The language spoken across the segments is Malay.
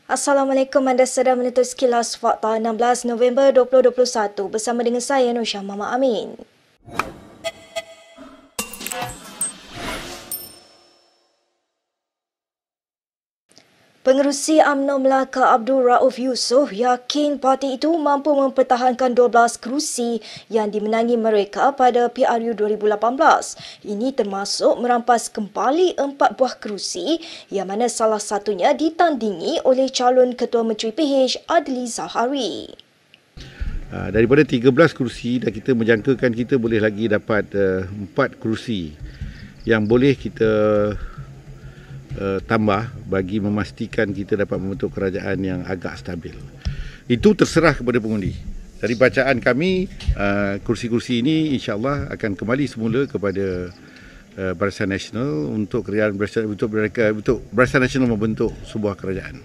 Assalamualaikum, anda sedang menonton Sekilas Fakta 16 November 2021 bersama dengan saya Nusha Mama Amin. Pengerusi UMNO Melaka Abdul Rauf Yusof yakin parti itu mampu mempertahankan 12 kerusi yang dimenangi mereka pada PRU 2018. Ini termasuk merampas kembali 4 buah kerusi yang mana salah satunya ditandingi oleh calon Ketua Menteri PH Adli Zahari. Daripada 13 kerusi, dah kita menjangkakan kita boleh lagi dapat 4 kerusi yang boleh kita tambah bagi memastikan kita dapat membentuk kerajaan yang agak stabil. Itu terserah kepada pengundi. Dari bacaan kami, kursi-kursi ini insya-Allah akan kembali semula kepada Barisan Nasional untuk kerajaan Barisan Nasional membentuk sebuah kerajaan.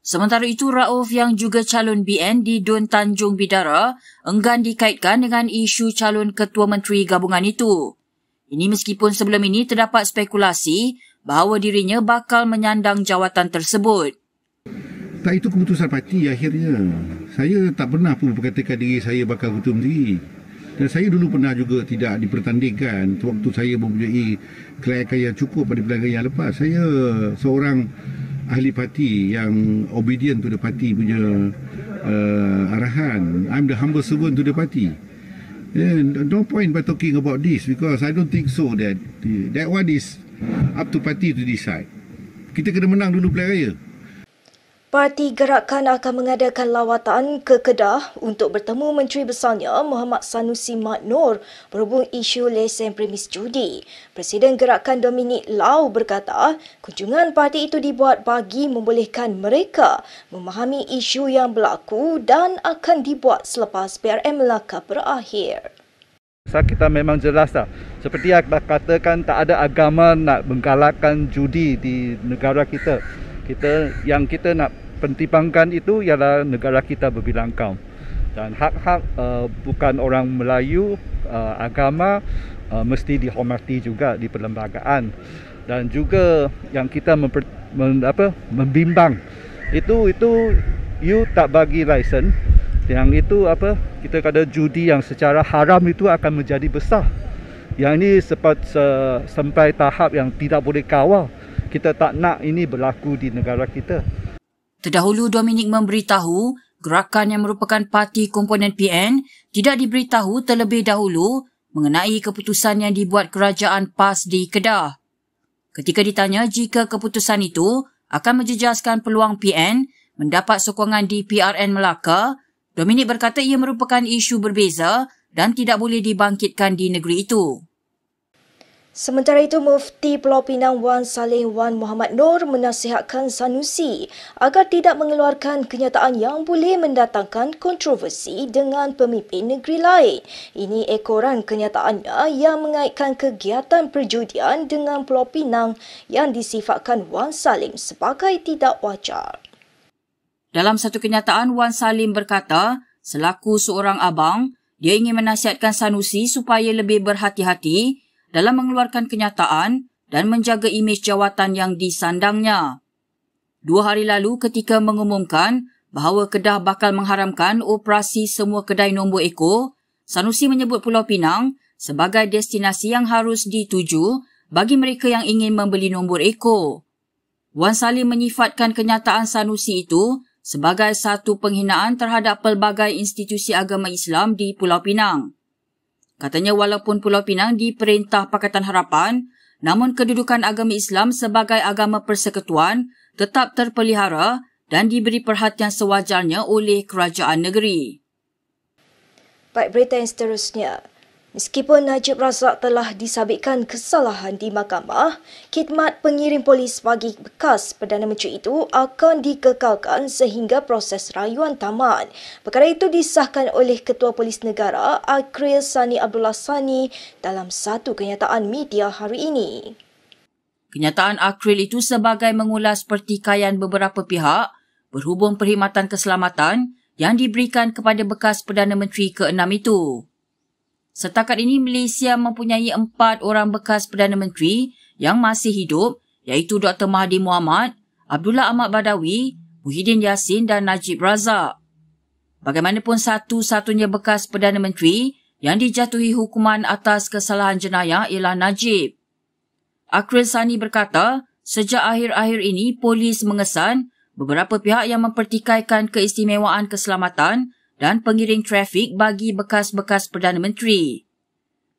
Sementara itu, Rauf yang juga calon BN di Dun Tanjung Bidara enggan dikaitkan dengan isu calon Ketua Menteri Gabungan itu. Ini meskipun sebelum ini terdapat spekulasi bahawa dirinya bakal menyandang jawatan tersebut. Tak, itu keputusan parti akhirnya. Saya tak pernah pun berkatakan diri saya bakal ketua menteri. Dan saya dulu pernah juga tidak dipertandingkan waktu saya mempunyai kelayakan yang cukup pada pilihan yang lepas. Saya seorang ahli parti yang obedient to the party punya arahan. I'm the humble servant to the party. And no point by talking about this because I don't think so that one is up to party to decide. Kita kena menang dulu pilihan raya. Parti Gerakan akan mengadakan lawatan ke Kedah untuk bertemu Menteri Besarnya Muhammad Sanusi Mat Noor berhubung isu lesen premis judi. Presiden Gerakan Dominic Lau berkata, kunjungan parti itu dibuat bagi membolehkan mereka memahami isu yang berlaku dan akan dibuat selepas PRN Melaka berakhir. Kita memang jelas dah. Seperti yang katakan, tak ada agama nak menggalakkan judi di negara kita. Yang kita nak pertimbangkan itu ialah negara kita berbilang kaum. Dan hak-hak bukan orang Melayu, agama mesti dihormati juga di perlembagaan. Dan juga yang kita membimbang itu you tak bagi lesen. Yang itu kita kata judi yang secara haram itu akan menjadi besar. Yang ini sampai tahap yang tidak boleh kawal. Kita tak nak ini berlaku di negara kita. Terdahulu, Dominic memberitahu gerakan yang merupakan parti komponen PN tidak diberitahu terlebih dahulu mengenai keputusan yang dibuat kerajaan PAS di Kedah. Ketika ditanya jika keputusan itu akan menjejaskan peluang PN mendapat sokongan di PRN Melaka, Dominic berkata ia merupakan isu berbeza dan tidak boleh dibangkitkan di negeri itu. Sementara itu, Mufti Pulau Pinang Wan Saleh Wan Muhammad Noor menasihatkan Sanusi agar tidak mengeluarkan kenyataan yang boleh mendatangkan kontroversi dengan pemimpin negeri lain. Ini ekoran kenyataannya yang mengaitkan kegiatan perjudian dengan Pulau Pinang yang disifatkan Wan Salim sebagai tidak wajar. Dalam satu kenyataan, Wan Salim berkata, selaku seorang abang, dia ingin menasihatkan Sanusi supaya lebih berhati-hati dalam mengeluarkan kenyataan dan menjaga imej jawatan yang disandangnya. 2 hari lalu ketika mengumumkan bahawa Kedah bakal mengharamkan operasi semua kedai nombor ekor, Sanusi menyebut Pulau Pinang sebagai destinasi yang harus dituju bagi mereka yang ingin membeli nombor ekor. Wan Salim menyifatkan kenyataan Sanusi itu sebagai satu penghinaan terhadap pelbagai institusi agama Islam di Pulau Pinang. Katanya walaupun Pulau Pinang diperintah Pakatan Harapan, namun kedudukan agama Islam sebagai agama persekutuan tetap terpelihara dan diberi perhatian sewajarnya oleh kerajaan negeri. Baik, berita yang seterusnya. Meskipun Najib Razak telah disabitkan kesalahan di mahkamah, khidmat pengirim polis bagi bekas Perdana Menteri itu akan dikekalkan sehingga proses rayuan tamat. Perkara itu disahkan oleh Ketua Polis Negara Akril Sani Abdullah Sani dalam satu kenyataan media hari ini. Kenyataan Akril itu sebagai mengulas pertikaian beberapa pihak berhubung perkhidmatan keselamatan yang diberikan kepada bekas Perdana Menteri ke-6 itu. Setakat ini, Malaysia mempunyai 4 orang bekas Perdana Menteri yang masih hidup, iaitu Dr. Mahathir Mohamad, Abdullah Ahmad Badawi, Muhyiddin Yassin dan Najib Razak. Bagaimanapun satu-satunya bekas Perdana Menteri yang dijatuhi hukuman atas kesalahan jenayah ialah Najib. Akril Sani berkata, sejak akhir-akhir ini polis mengesan beberapa pihak yang mempertikaikan keistimewaan keselamatan dan pengiring trafik bagi bekas-bekas Perdana Menteri.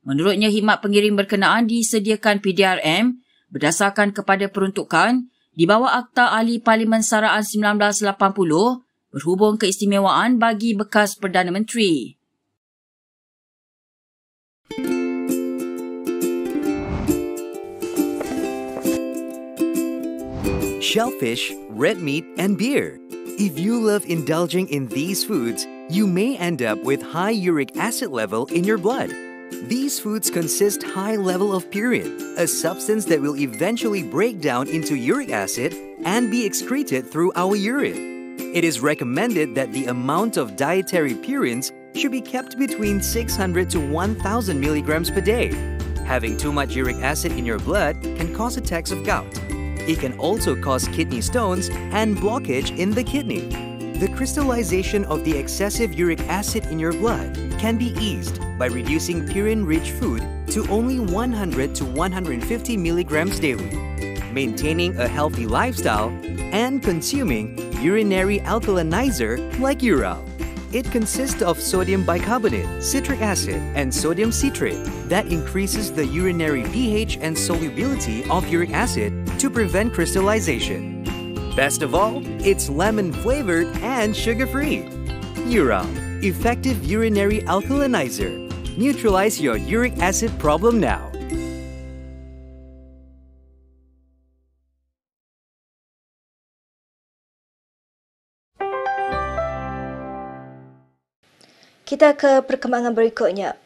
Menurutnya, khidmat pengiring berkenaan disediakan PDRM berdasarkan kepada peruntukan di bawah Akta Ahli Parlimen Saraan 1980 berhubung keistimewaan bagi bekas Perdana Menteri. Shellfish, red meat, and beer. If you love indulging in these foods, you may end up with high uric acid level in your blood. These foods consist high level of purine, a substance that will eventually break down into uric acid and be excreted through our urine. It is recommended that the amount of dietary purines should be kept between 600 to 1,000 milligrams per day. Having too much uric acid in your blood can cause attacks of gout. It can also cause kidney stones and blockage in the kidney. The crystallization of the excessive uric acid in your blood can be eased by reducing purine-rich food to only 100 to 150 milligrams daily, maintaining a healthy lifestyle, and consuming urinary alkalinizer like Ural. It consists of sodium bicarbonate, citric acid, and sodium citrate that increases the urinary pH and solubility of uric acid to prevent crystallization. Best of all, it's lemon-flavored and sugar-free. Ural, effective urinary alkalinizer. Neutralize your uric acid problem now. Kita ke perkembangan berikutnya.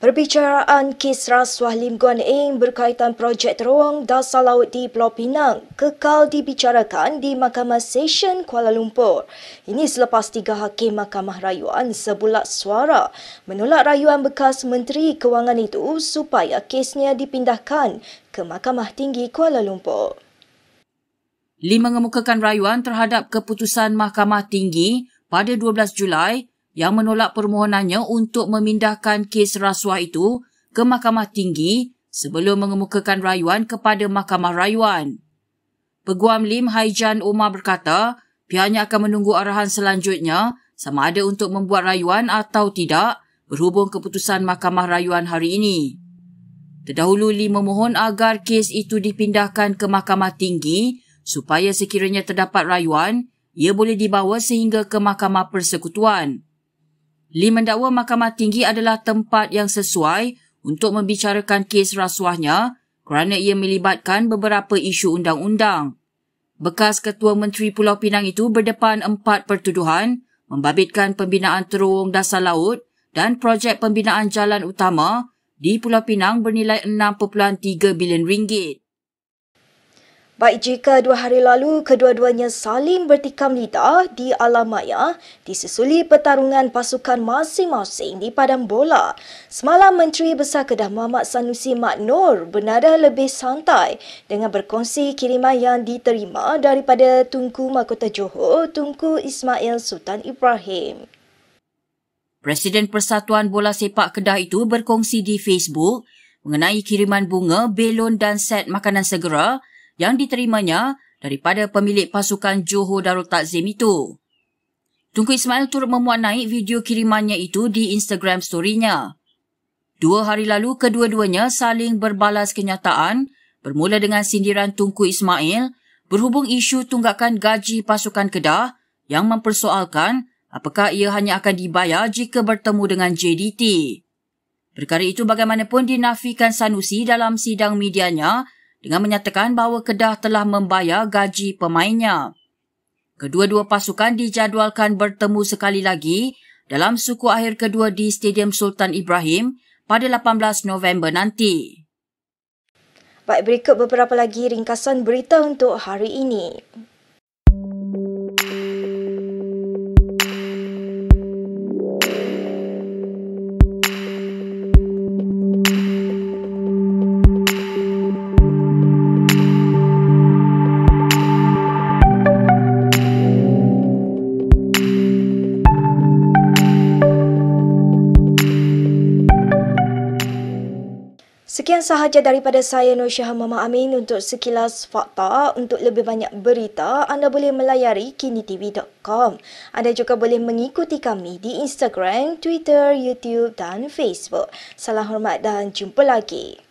Perbicaraan kes rasuah Lim Guan Eng berkaitan projek terowong dasar laut di Pulau Pinang kekal dibicarakan di Mahkamah Session Kuala Lumpur. Ini selepas 3 hakim Mahkamah Rayuan sebulat suara menolak rayuan bekas Menteri Kewangan itu supaya kesnya dipindahkan ke Mahkamah Tinggi Kuala Lumpur. Lim mengemukakan rayuan terhadap keputusan Mahkamah Tinggi pada 12 Julai yang menolak permohonannya untuk memindahkan kes rasuah itu ke Mahkamah Tinggi sebelum mengemukakan rayuan kepada Mahkamah Rayuan. Peguam Lim Haijan Omar berkata, pihaknya akan menunggu arahan selanjutnya sama ada untuk membuat rayuan atau tidak berhubung keputusan Mahkamah Rayuan hari ini. Terdahulu Lim memohon agar kes itu dipindahkan ke Mahkamah Tinggi supaya sekiranya terdapat rayuan, ia boleh dibawa sehingga ke Mahkamah Persekutuan. Lim mendakwa Mahkamah Tinggi adalah tempat yang sesuai untuk membicarakan kes rasuahnya kerana ia melibatkan beberapa isu undang-undang. Bekas Ketua Menteri Pulau Pinang itu berdepan 4 pertuduhan membabitkan pembinaan terowong dasar laut dan projek pembinaan jalan utama di Pulau Pinang bernilai 6.3 bilion ringgit. Baik jika 2 hari lalu kedua-duanya saling bertikam lidah di alam maya disusuli pertarungan pasukan masing-masing di padang bola. Semalam Menteri Besar Kedah Muhammad Sanusi Mak Nur bernada lebih santai dengan berkongsi kiriman yang diterima daripada Tunku Mahkota Johor, Tunku Ismail Sultan Ibrahim. Presiden Persatuan Bola Sepak Kedah itu berkongsi di Facebook mengenai kiriman bunga, belon dan set makanan segera yang diterimanya daripada pemilik pasukan Johor Darul Takzim itu. Tunku Ismail turut memuat naik video kirimannya itu di Instagram story-nya. 2 hari lalu, kedua-duanya saling berbalas kenyataan bermula dengan sindiran Tunku Ismail berhubung isu tunggakan gaji pasukan Kedah yang mempersoalkan apakah ia hanya akan dibayar jika bertemu dengan JDT. Perkara itu bagaimanapun dinafikan Sanusi dalam sidang medianya dengan menyatakan bahawa Kedah telah membayar gaji pemainnya. Kedua-dua pasukan dijadualkan bertemu sekali lagi dalam suku akhir kedua di Stadium Sultan Ibrahim pada 18 November nanti. Baik, berikut beberapa lagi ringkasan berita untuk hari ini. Sekian sahaja daripada saya Nur Syah Muhammad Amin untuk sekilas fakta. Untuk lebih banyak berita, anda boleh melayari kinitv.com. Anda juga boleh mengikuti kami di Instagram, Twitter, YouTube dan Facebook. Salam hormat dan jumpa lagi.